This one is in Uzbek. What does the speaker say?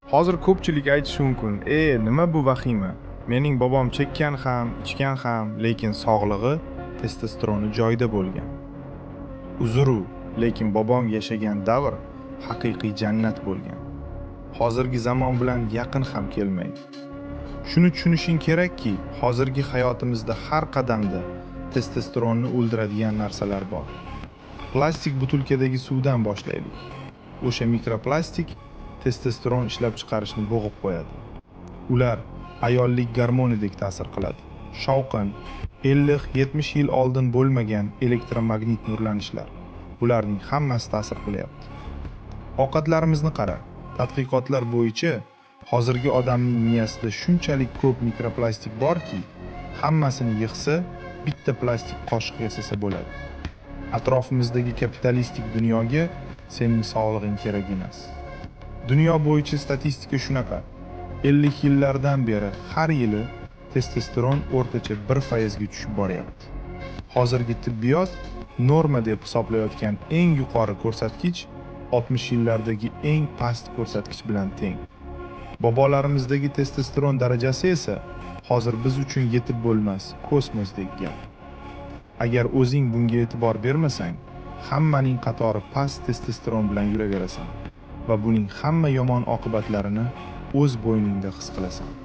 Hozir ko'pchilik aytishi mumkin, nima bu vahima? Mening bobom chekkan ham, ichgan ham, lekin sog'lig'i, testosteroni joyida bo'lgan. Uzru, lekin bobom yashagan davr haqiqiy jannat bo'lgan. Hozirgi zamon bilan yaqin ham kelmaydi. Shuni tushunishing kerakki, hozirgi hayotimizda har qadamda testosteronni o'ldiradigan narsalar bor. Plastik butilkadagi suvdan boshlaylik. O'sha mikroplastik testosteron ishlab chiqarishni bo'g'ib qo'yadi. Ular ayollik gormonidek ta'sir qiladi. Shovqin, 50-70 yil oldin bo'lmagan elektromagnit nurlanishlar. Bularning hammasi ta'sir qilyapti. Ovqatlarimizni qara. Tadqiqotlar bo'yicha hozirgi odamning miyasida shunchalik ko'p mikroplastik borki, hammasini yig'sa, bitta plastik qoshiq yasasa bo'ladi. Atrofimizdagi kapitalistik dunyoga sening sog'lig'ing kerak emas. Dunyo bo'yicha statistika shunaqa. 50 yillardan beri har yili testosteron o'rtacha 1% ga tushib boryapti. Hozirgi tibbiyot norma deb hisoblayotgan eng yuqori ko'rsatkich 60 yillardagi eng past ko'rsatkich bilan teng. Bobolarimizdagi testosteron darajasi esa hozir biz uchun yetib bo'lmas kosmosdek gap. Agar o'zing bunga e'tibor bermasang, hammaning qatori past testosteron bilan yuraverasan va buning hamma yomon oqibatlarini o'z bo'yningda his qilasan.